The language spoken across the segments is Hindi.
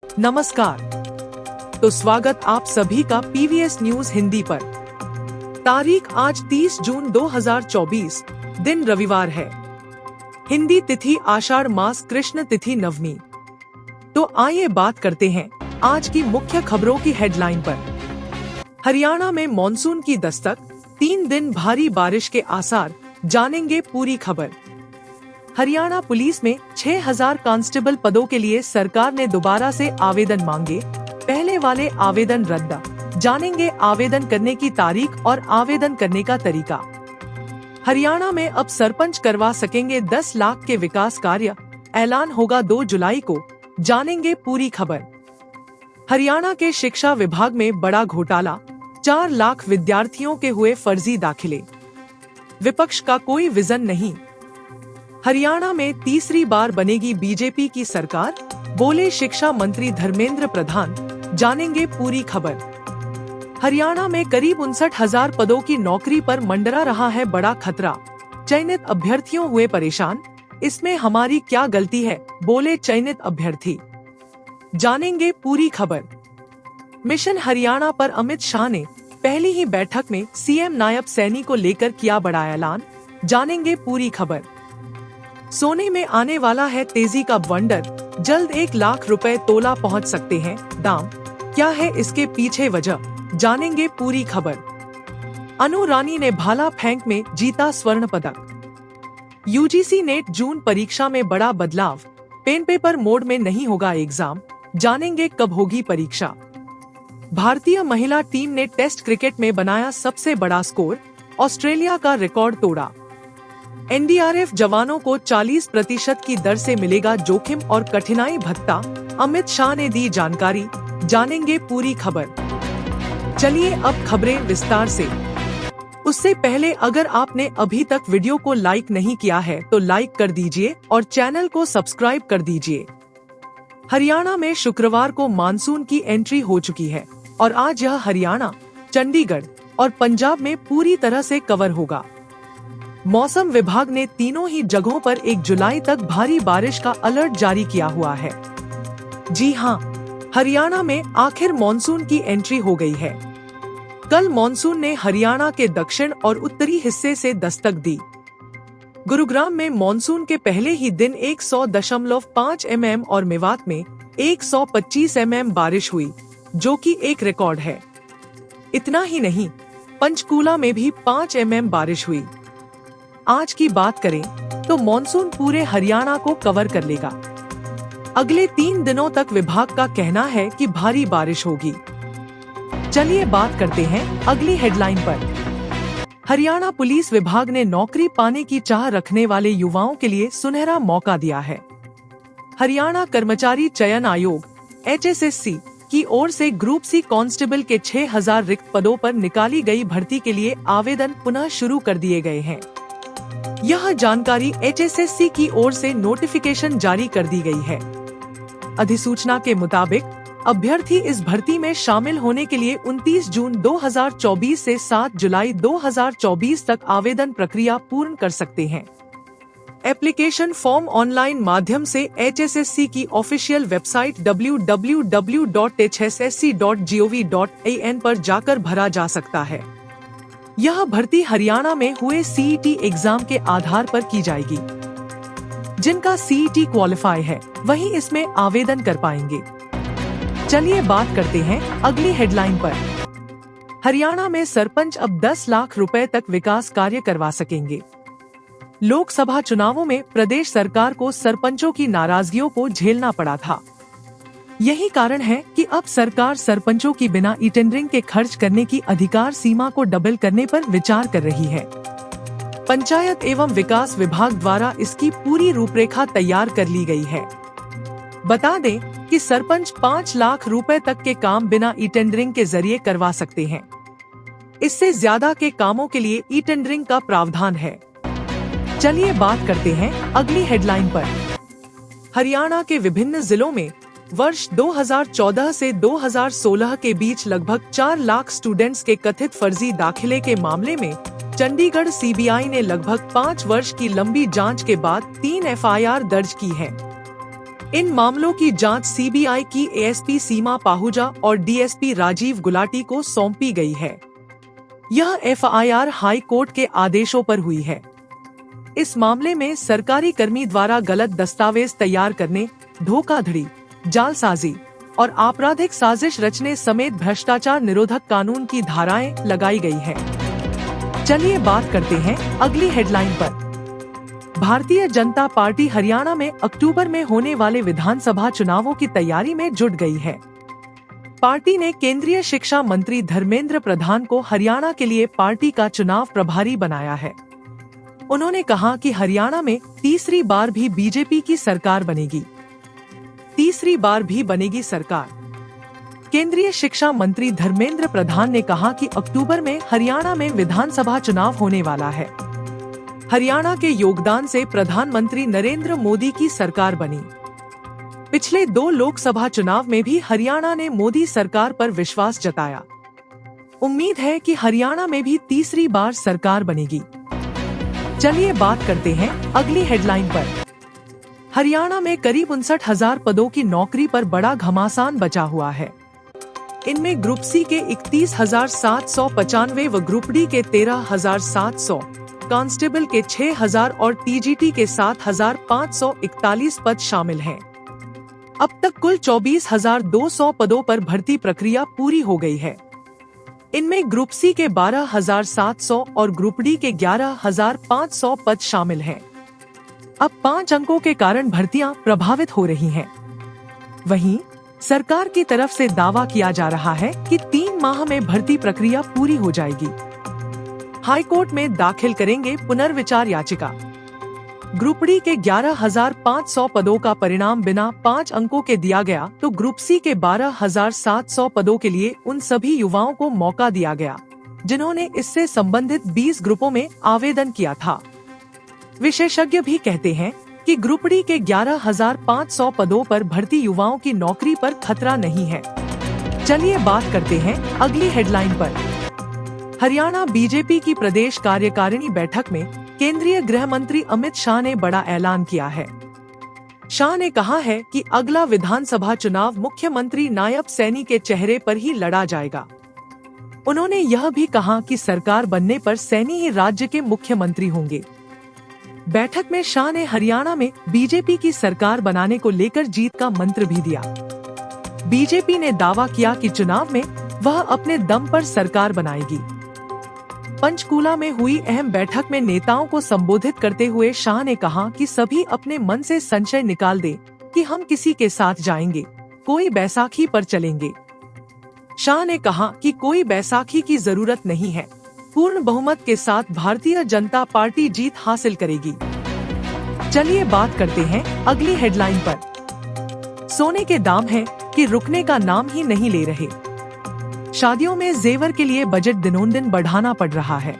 नमस्कार। तो स्वागत आप सभी का पीवीएस न्यूज हिंदी पर। तारीख आज 30 जून 2024, दिन रविवार है। हिंदी तिथि आषाढ़ मास कृष्ण तिथि नवमी। तो आइए बात करते हैं आज की मुख्य खबरों की हेडलाइन पर। हरियाणा में मॉनसून की दस्तक, 3 दिन भारी बारिश के आसार, जानेंगे पूरी खबर। हरियाणा पुलिस में 6000 कांस्टेबल पदों के लिए सरकार ने दोबारा से आवेदन मांगे, पहले वाले आवेदन रद्द। जानेंगे आवेदन करने की तारीख और आवेदन करने का तरीका। हरियाणा में अब सरपंच करवा सकेंगे 10 लाख के विकास कार्य, ऐलान होगा 2 जुलाई को। जानेंगे पूरी खबर। हरियाणा के शिक्षा विभाग में बड़ा घोटाला, 4 लाख विद्यार्थियों के हुए फर्जी दाखिले। विपक्ष का कोई विजन नहीं। हरियाणा में तीसरी बार बनेगी बीजेपी की सरकार, बोले शिक्षा मंत्री धर्मेंद्र प्रधान। जानेंगे पूरी खबर। हरियाणा में करीब 59,000 पदों की नौकरी पर मंडरा रहा है बड़ा खतरा। चयनित अभ्यर्थियों हुए परेशान, इसमें हमारी क्या गलती है, बोले चयनित अभ्यर्थी। जानेंगे पूरी खबर। मिशन हरियाणा पर अमित शाह ने पहली ही बैठक में सीएम नायब सैनी को लेकर किया बड़ा ऐलान। जानेंगे पूरी खबर। सोने में आने वाला है तेजी का वंडर, जल्द 1 लाख रुपए तोला पहुंच सकते हैं दाम। क्या है इसके पीछे वजह, जानेंगे पूरी खबर। अनु रानी ने भाला फेंक में जीता स्वर्ण पदक। यूजीसी नेट जून परीक्षा में बड़ा बदलाव, पेन पेपर मोड में नहीं होगा एग्जाम। जानेंगे कब होगी परीक्षा। भारतीय महिला टीम ने टेस्ट क्रिकेट में बनाया सबसे बड़ा स्कोर, ऑस्ट्रेलिया का रिकॉर्ड तोड़ा। एनडीआरएफ जवानों को 40% की दर से मिलेगा जोखिम और कठिनाई भत्ता, अमित शाह ने दी जानकारी। जानेंगे पूरी खबर। चलिए अब खबरें विस्तार से। उससे पहले अगर आपने अभी तक वीडियो को लाइक नहीं किया है तो लाइक कर दीजिए और चैनल को सब्सक्राइब कर दीजिए। हरियाणा में शुक्रवार को मानसून की एंट्री हो चुकी है और आज यह हरियाणा, चंडीगढ़ और पंजाब में पूरी तरह से कवर होगा। मौसम विभाग ने तीनों ही जगहों पर 1 जुलाई तक भारी बारिश का अलर्ट जारी किया हुआ है। जी हां, हरियाणा में आखिर मॉनसून की एंट्री हो गई है। कल मॉनसून ने हरियाणा के दक्षिण और उत्तरी हिस्से से दस्तक दी। गुरुग्राम में मॉनसून के पहले ही दिन 100.5 mm और मेवात में 125 mm बारिश हुई, जो कि एक रिकॉर्ड है। इतना ही नहीं, पंचकूला में भी 5 mm बारिश हुई। आज की बात करें तो मॉनसून पूरे हरियाणा को कवर कर लेगा। अगले 3 दिनों तक विभाग का कहना है कि भारी बारिश होगी। चलिए बात करते हैं अगली हेडलाइन पर। हरियाणा पुलिस विभाग ने नौकरी पाने की चाह रखने वाले युवाओं के लिए सुनहरा मौका दिया है। हरियाणा कर्मचारी चयन आयोग HSSC की ओर से ग्रुप सी कांस्टेबल के 6000 रिक्त पदों पर निकाली गई भर्ती के लिए आवेदन पुनः शुरू कर दिए गए हैं। यह जानकारी HSSC की ओर से नोटिफिकेशन जारी कर दी गई है। अधिसूचना के मुताबिक अभ्यर्थी इस भर्ती में शामिल होने के लिए 29 जून 2024 से 7 जुलाई 2024 तक आवेदन प्रक्रिया पूर्ण कर सकते हैं। एप्लीकेशन फॉर्म ऑनलाइन माध्यम से HSSC की ऑफिशियल वेबसाइट www.hssc.gov.in पर जाकर भरा जा सकता है। यह भर्ती हरियाणा में हुए CET एग्जाम के आधार पर की जाएगी। जिनका CET क्वालिफाई है वही इसमें आवेदन कर पाएंगे। चलिए बात करते हैं अगली हेडलाइन पर। हरियाणा में सरपंच अब 10 लाख रुपए तक विकास कार्य करवा सकेंगे। लोकसभा चुनावों में प्रदेश सरकार को सरपंचों की नाराजगियों को झेलना पड़ा था। यही कारण है कि अब सरकार सरपंचों की बिना ई-टेंडरिंग के खर्च करने की अधिकार सीमा को डबल करने पर विचार कर रही है। पंचायत एवं विकास विभाग द्वारा इसकी पूरी रूपरेखा तैयार कर ली गई है। बता दें कि सरपंच 5 लाख रुपए तक के काम बिना ई-टेंडरिंग के जरिए करवा सकते हैं। इससे ज्यादा के कामों के लिए ई-टेंडरिंग का प्रावधान है। चलिए बात करते हैं अगली हेडलाइन पर। हरियाणा के विभिन्न जिलों में वर्ष 2014 से 2016 के बीच लगभग 4 लाख स्टूडेंट्स के कथित फर्जी दाखिले के मामले में चंडीगढ़ CBI ने लगभग 5 वर्ष की लंबी जांच के बाद 3 FIR दर्ज की है। इन मामलों की जांच सीबीआई की एएसपी सीमा पाहुजा और डीएसपी राजीव गुलाटी को सौंपी गई है। यह एफआईआर हाई कोर्ट के आदेशों पर हुई है। इस मामले में सरकारी कर्मी द्वारा गलत दस्तावेज तैयार करने, धोखाधड़ी, जालसाजी और आपराधिक साजिश रचने समेत भ्रष्टाचार निरोधक कानून की धाराएं लगाई गई है। चलिए बात करते हैं अगली हेडलाइन पर। भारतीय जनता पार्टी हरियाणा में अक्टूबर में होने वाले विधानसभा चुनावों की तैयारी में जुट गई है। पार्टी ने केंद्रीय शिक्षा मंत्री धर्मेंद्र प्रधान को हरियाणा के लिए पार्टी का चुनाव प्रभारी बनाया है। उन्होंने कहा कि हरियाणा में तीसरी बार भी बीजेपी की सरकार बनेगी। तीसरी बार भी बनेगी सरकार। केंद्रीय शिक्षा मंत्री धर्मेंद्र प्रधान ने कहा कि अक्टूबर में हरियाणा में विधानसभा चुनाव होने वाला है। हरियाणा के योगदान से प्रधानमंत्री नरेंद्र मोदी की सरकार बनी। पिछले 2 लोकसभा चुनाव में भी हरियाणा ने मोदी सरकार पर विश्वास जताया। उम्मीद है कि हरियाणा में भी तीसरी बार सरकार बनेगी। चलिए बात करते हैं अगली हेडलाइन पर। हरियाणा में करीब 59,000 पदों की नौकरी पर बड़ा घमासान बचा हुआ है। इनमें ग्रुप सी के 31,795 व ग्रुप डी के 13,700, कांस्टेबल के 6,000 और टीजीटी के 7,541 पद शामिल हैं। अब तक कुल 24,200 पदों पर भर्ती प्रक्रिया पूरी हो गई है। इनमें ग्रुप सी के 12,700 और ग्रुप डी के 11,500 पद शामिल हैं। अब 5 अंकों के कारण भर्तियां प्रभावित हो रही हैं। वहीं सरकार की तरफ से दावा किया जा रहा है कि 3 माह में भर्ती प्रक्रिया पूरी हो जाएगी। हाई कोर्ट में दाखिल करेंगे पुनर्विचार याचिका। ग्रुप डी के 11,500 पदों का परिणाम बिना 5 अंकों के दिया गया तो ग्रुप सी के 12,700 पदों के लिए उन सभी युवाओं को मौका दिया गया जिन्होंने इससे संबंधित 20 ग्रुपों में आवेदन किया था। विशेषज्ञ भी कहते हैं कि ग्रुप डी के 11,500 पदों पर भर्ती युवाओं की नौकरी पर खतरा नहीं है। चलिए बात करते हैं अगली हेडलाइन पर। हरियाणा बीजेपी की प्रदेश कार्यकारिणी बैठक में केंद्रीय गृह मंत्री अमित शाह ने बड़ा ऐलान किया है। शाह ने कहा है कि अगला विधानसभा चुनाव मुख्यमंत्री नायब सैनी के चेहरे पर ही लड़ा जाएगा। उन्होंने यह भी कहा कि सरकार बनने पर सैनी ही राज्य के मुख्यमंत्री होंगे। बैठक में शाह ने हरियाणा में बीजेपी की सरकार बनाने को लेकर जीत का मंत्र भी दिया। बीजेपी ने दावा किया कि चुनाव में वह अपने दम पर सरकार बनाएगी। पंचकूला में हुई अहम बैठक में नेताओं को संबोधित करते हुए शाह ने कहा कि सभी अपने मन से संशय निकाल दें कि हम किसी के साथ जाएंगे, कोई बैसाखी पर चलेंगे। शाह ने कहा कि कोई बैसाखी की जरूरत नहीं है, पूर्ण बहुमत के साथ भारतीय जनता पार्टी जीत हासिल करेगी। चलिए बात करते हैं अगली हेडलाइन पर। सोने के दाम हैं कि रुकने का नाम ही नहीं ले रहे। शादियों में जेवर के लिए बजट दिनोंदिन बढ़ाना पड़ रहा है।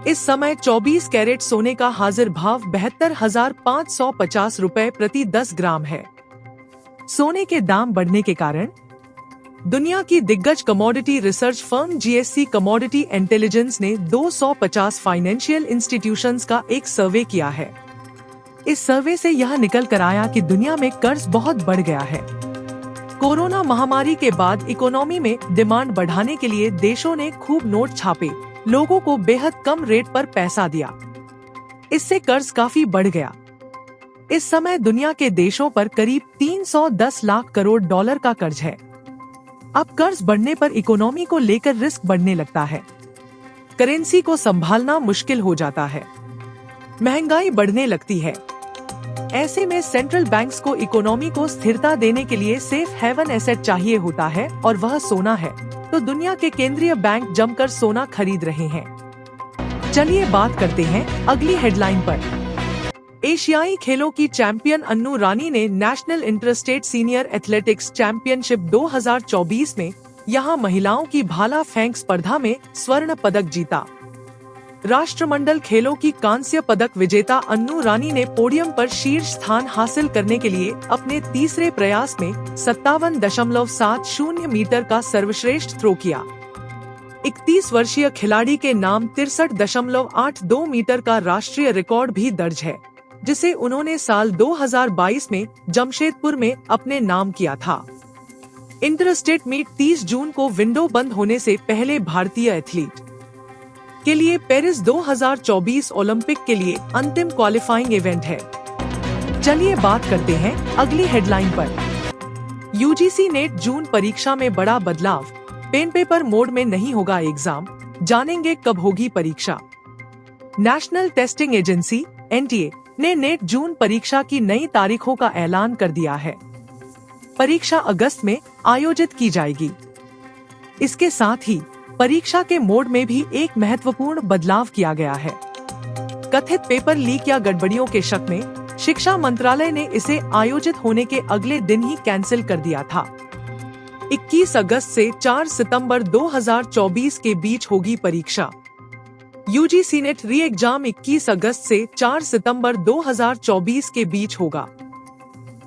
इस समय 24 कैरेट सोने का हाजिर भाव 72,550 रुपए प्रति 10 ग्राम है। सोने के दाम बढ़ने के कारण दुनिया की दिग्गज commodity research firm GSC commodity intelligence ने 250 फाइनेंशियल इंस्टीट्यूशंस का एक सर्वे किया है। इस सर्वे से यह निकल कर आया कि दुनिया में कर्ज बहुत बढ़ गया है। कोरोना महामारी के बाद इकोनॉमी में डिमांड बढ़ाने के लिए देशों ने खूब नोट छापे, लोगों को बेहद कम रेट पर पैसा दिया। इससे कर्ज काफी बढ़ गया। इस समय दुनिया के देशों पर करीब 310 लाख करोड़ डॉलर का कर्ज है। अब कर्ज बढ़ने पर इकोनॉमी को लेकर रिस्क बढ़ने लगता है। करेंसी को संभालना मुश्किल हो जाता है, महंगाई बढ़ने लगती है। ऐसे में सेंट्रल बैंक्स को इकोनॉमी को स्थिरता देने के लिए सेफ हेवन एसेट चाहिए होता है और वह सोना है। तो दुनिया के केंद्रीय बैंक जमकर सोना खरीद रहे हैं। चलिए बात करते हैं अगली हेडलाइन पर। एशियाई खेलों की चैंपियन अन्नू रानी ने national interstate senior athletics championship 2024 में यहां महिलाओं की भाला फेंक स्पर्धा में स्वर्ण पदक जीता। राष्ट्रमंडल खेलों की कांस्य पदक विजेता अन्नू रानी ने पोडियम पर शीर्ष स्थान हासिल करने के लिए अपने तीसरे प्रयास में 57.70 मीटर का सर्वश्रेष्ठ थ्रो किया। 31 वर्षीय खिलाड़ी के नाम 63.82 मीटर का राष्ट्रीय रिकॉर्ड भी दर्ज है। जिसे उन्होंने साल 2022 में जमशेदपुर में अपने नाम किया था। इंटरस्टेट मीट 30 जून को विंडो बंद होने से पहले भारतीय एथलीट के लिए पेरिस 2024 ओलंपिक के लिए अंतिम क्वालिफाइंग इवेंट है। चलिए बात करते हैं अगली हेडलाइन पर। यूजीसी नेट जून परीक्षा में बड़ा बदलाव, पेन पेपर मोड में नहीं होगा एग्जाम, जानेंगे कब होगी परीक्षा। नेशनल टेस्टिंग एजेंसी (एनटीए) ने नेट जून परीक्षा की नई तारीखों का ऐलान कर दिया है। परीक्षा अगस्त में आयोजित की जाएगी। इसके साथ ही परीक्षा के मोड में भी एक महत्वपूर्ण बदलाव किया गया है। कथित पेपर लीक या गड़बड़ियों के शक में शिक्षा मंत्रालय ने इसे आयोजित होने के अगले दिन ही कैंसिल कर दिया था। 21 अगस्त से 4 सितंबर 2024 के बीच होगी परीक्षा। यूजीसी नेट री एग्जाम 21 अगस्त से 4 सितंबर 2024 के बीच होगा।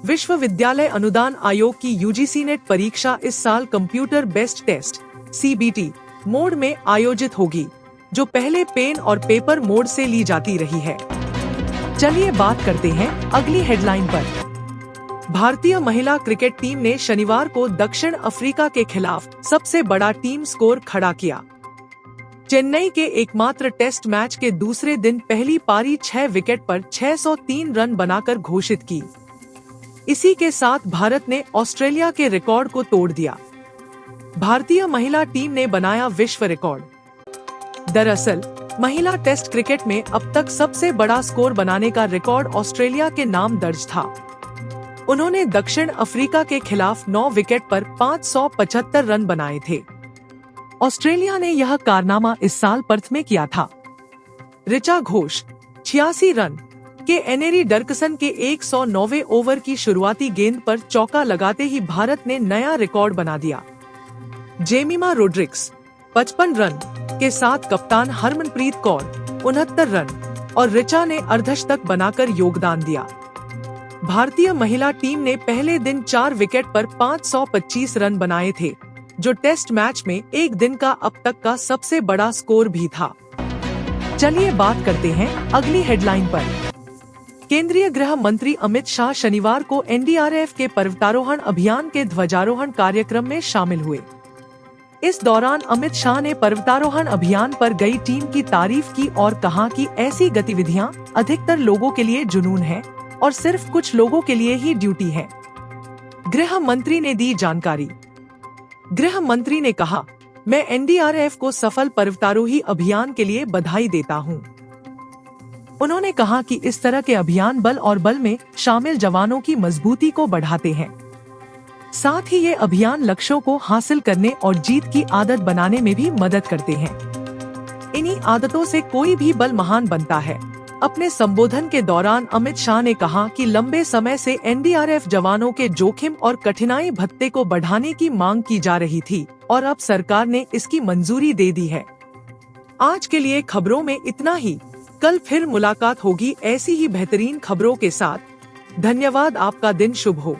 विश्वविद्यालय अनुदान आयोग की यूजीसी नेट परीक्षा इस साल कंप्यूटर बेस्ड टेस्ट (सीबीटी) मोड में आयोजित होगी, जो पहले पेन और पेपर मोड से ली जाती रही है। चलिए बात करते हैं अगली हेडलाइन पर। भारतीय महिला क्रिकेट टीम ने शनिवार को दक्षिण अफ्रीका के खिलाफ सबसे बड़ा टीम स्कोर खड़ा किया। चेन्नई के एकमात्र टेस्ट मैच के दूसरे दिन पहली पारी 6 विकेट पर 603 रन बनाकर घोषित की। इसी के साथ भारत ने ऑस्ट्रेलिया के रिकॉर्ड को तोड़ दिया। भारतीय महिला टीम ने बनाया विश्व रिकॉर्ड। दरअसल महिला टेस्ट क्रिकेट में अब तक सबसे बड़ा स्कोर बनाने का रिकॉर्ड ऑस्ट्रेलिया के नाम दर्ज था। उन्होंने दक्षिण अफ्रीका के खिलाफ 9 विकेट पर 575 रन बनाए थे। ऑस्ट्रेलिया ने यह कारनामा इस साल पर्थ में किया था। ऋचा घोष 86 रन के एनेरी डर्कसन के 109वें ओवर की शुरुआती गेंद पर चौका लगाते ही भारत ने नया रिकॉर्ड बना दिया। जेमिमा रोड्रिग्स 55 रन के साथ कप्तान हरमनप्रीत कौर 69 रन और ऋचा ने अर्धशतक बनाकर योगदान दिया। भारतीय महिला टीम ने पहले दिन 4 विकेट पर 525 रन बनाए थे, जो टेस्ट मैच में एक दिन का अब तक का सबसे बड़ा स्कोर भी था। चलिए बात करते हैं अगली हेडलाइन पर। केंद्रीय गृह मंत्री अमित शाह शनिवार को एनडीआरएफ के पर्वतारोहण अभियान के ध्वजारोहण कार्यक्रम में शामिल हुए। इस दौरान अमित शाह ने पर्वतारोहण अभियान पर गई टीम की तारीफ की और कहा कि ऐसी गतिविधियां अधिकतर लोगों के लिए जुनून है और सिर्फ कुछ लोगों के लिए ही ड्यूटी है। गृह मंत्री ने दी जानकारी। गृह मंत्री ने कहा, मैं एनडीआरएफ को सफल पर्वतारोही अभियान के लिए बधाई देता हूं। उन्होंने कहा कि इस तरह के अभियान बल और बल में शामिल जवानों की मजबूती को बढ़ाते हैं। साथ ही ये अभियान लक्ष्यों को हासिल करने और जीत की आदत बनाने में भी मदद करते हैं। इन्हीं आदतों से कोई भी बल महान बनता है। अपने संबोधन के दौरान अमित शाह ने कहा कि लंबे समय से एनडीआरएफ जवानों के जोखिम और कठिनाई भत्ते को बढ़ाने की मांग की जा रही थी और अब सरकार ने इसकी मंजूरी दे दी है। आज के लिए खबरों में इतना ही। कल फिर मुलाकात होगी ऐसी ही बेहतरीन खबरों के साथ। धन्यवाद। आपका दिन शुभ हो।